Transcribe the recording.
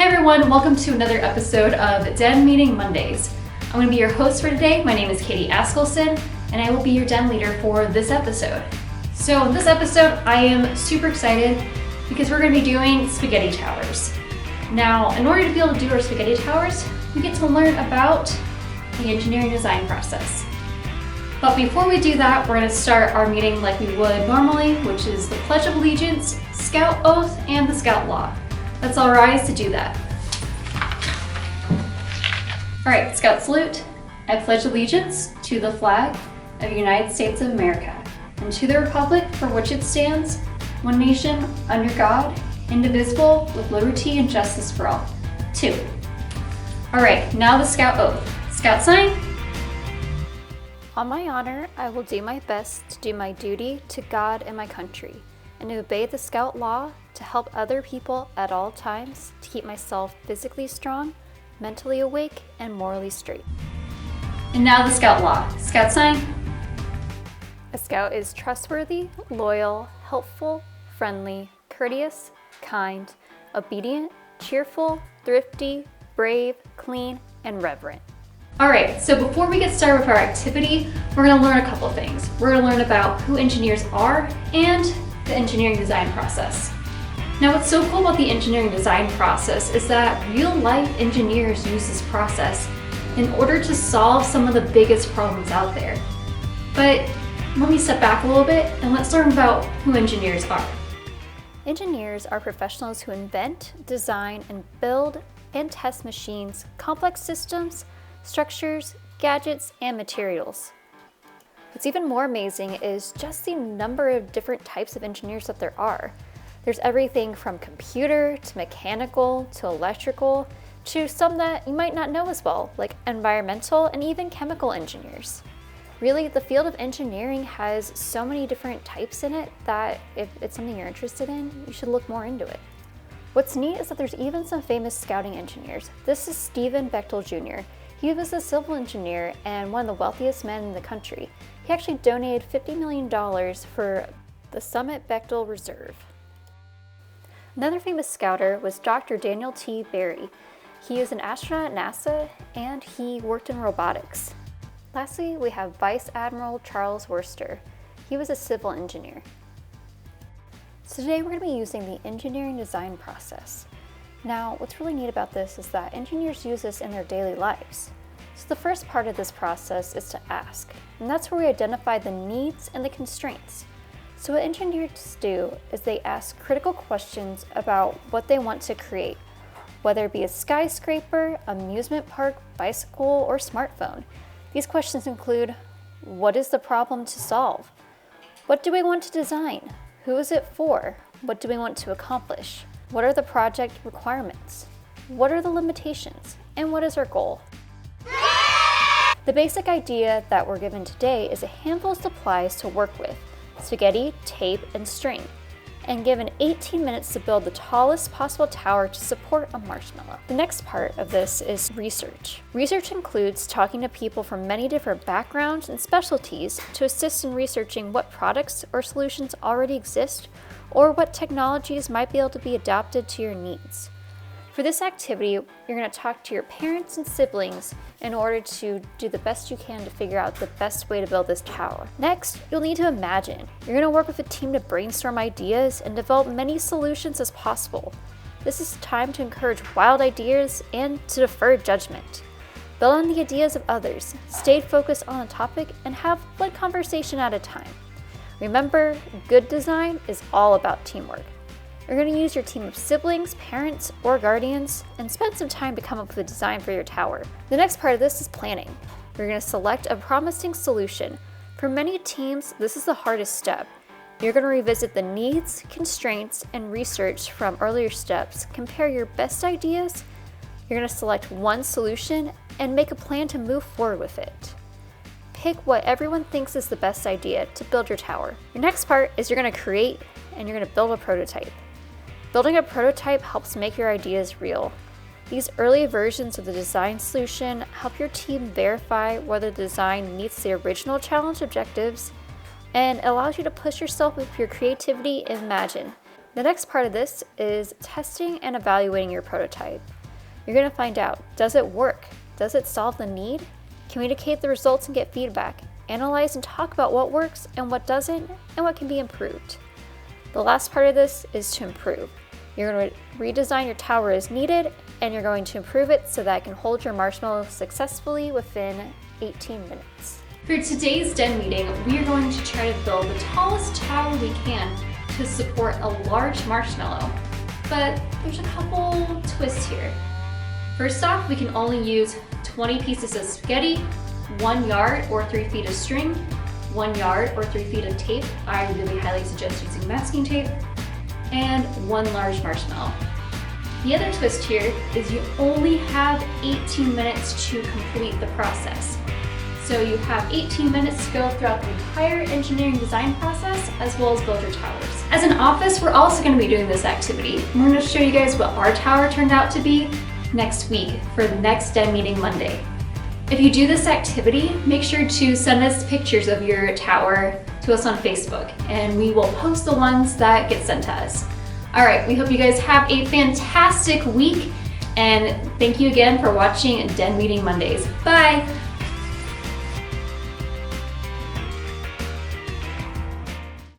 Hey everyone, welcome to another episode of Den Meeting Mondays. I'm going to be your host for today. My name is Katie Askelson, and I will be your Den leader for this episode. So in this episode, I am super excited because we're going to be doing spaghetti towers. Now, in order to be able to do our spaghetti towers, we get to learn about the engineering design process. But before we do that, we're going to start our meeting like we would normally, which is the Pledge of Allegiance, Scout Oath, and the Scout Law. Let's all rise to do that. All right, Scout salute. I pledge allegiance to the flag of the United States of America and to the republic for which it stands, one nation, under God, indivisible, with liberty and justice for all. 2. All right, now the Scout Oath. Scout sign. On my honor, I will do my best to do my duty to God and my country, and to obey the Scout Law to help other people at all times, to keep myself physically strong, mentally awake, and morally straight. And now the Scout Law. Scout sign. A Scout is trustworthy, loyal, helpful, friendly, courteous, kind, obedient, cheerful, thrifty, brave, clean, and reverent. All right, so before we get started with our activity, we're going to learn a couple of things. We're going to learn about who engineers are and the engineering design process. Now, what's so cool about the engineering design process is that real-life engineers use this process in order to solve some of the biggest problems out there. But let me step back a little bit and let's learn about who engineers are. Engineers are professionals who invent, design, and build and test machines, complex systems, structures, gadgets, and materials. What's even more amazing is just the number of different types of engineers that there are. There's everything from computer to mechanical to electrical to some that you might not know as well, like environmental and even chemical engineers. Really, the field of engineering has so many different types in it that if it's something you're interested in, you should look more into it. What's neat is that there's even some famous scouting engineers. This is Stephen Bechtel Jr. He was a civil engineer and one of the wealthiest men in the country. He actually donated $50 million for the Summit Bechtel Reserve. Another famous scouter was Dr. Daniel T. Berry. He is an astronaut at NASA and he worked in robotics. Lastly, we have Vice Admiral Charles Worcester. He was a civil engineer. So today we're going to be using the engineering design process. Now, what's really neat about this is that engineers use this in their daily lives. So the first part of this process is to ask, and that's where we identify the needs and the constraints. So what engineers do is they ask critical questions about what they want to create, whether it be a skyscraper, amusement park, bicycle, or smartphone. These questions include, what is the problem to solve? What do we want to design? Who is it for? What do we want to accomplish? What are the project requirements? What are the limitations? And what is our goal? The basic idea that we're given today is a handful of supplies to work with, spaghetti, tape, and string, and given 18 minutes to build the tallest possible tower to support a marshmallow. The next part of this is research. Research includes talking to people from many different backgrounds and specialties to assist in researching what products or solutions already exist or what technologies might be able to be adapted to your needs. For this activity, you're going to talk to your parents and siblings in order to do the best you can to figure out the best way to build this tower. Next, you'll need to imagine. You're going to work with a team to brainstorm ideas and develop many solutions as possible. This is time to encourage wild ideas and to defer judgment. Build on the ideas of others, stay focused on a topic, and have one conversation at a time. Remember, good design is all about teamwork. You're going to use your team of siblings, parents, or guardians, and spend some time to come up with a design for your tower. The next part of this is planning. You're going to select a promising solution. For many teams, this is the hardest step. You're going to revisit the needs, constraints, and research from earlier steps, compare your best ideas. You're going to select one solution and make a plan to move forward with it. Pick what everyone thinks is the best idea to build your tower. Your next part is you're going to create and you're going to build a prototype. Building a prototype helps make your ideas real. These early versions of the design solution help your team verify whether the design meets the original challenge objectives and allows you to push yourself with your creativity and imagine. The next part of this is testing and evaluating your prototype. You're going to find out, does it work? Does it solve the need? Communicate the results and get feedback. Analyze and talk about what works and what doesn't and what can be improved. The last part of this is to improve. You're going to redesign your tower as needed, and you're going to improve it so that it can hold your marshmallow successfully within 18 minutes. For today's den meeting, we are going to try to build the tallest tower we can to support a large marshmallow. But there's a couple twists here. First off, we can only use 20 pieces of spaghetti, 1 yard or 3 feet of string, 1 yard or 3 feet of tape. I really highly suggest using masking tape, and 1 large marshmallow. The other twist here is you only have 18 minutes to complete the process. So you have 18 minutes to go throughout the entire engineering design process as well as build your towers. As an office, we're also going to be doing this activity. We're going to show you guys what our tower turned out to be next week for the next Den Meeting Monday. If you do this activity, make sure to send us pictures of your tower to us on Facebook, and we will post the ones that get sent to us. All right, we hope you guys have a fantastic week, and thank you again for watching Den Meeting Mondays. Bye!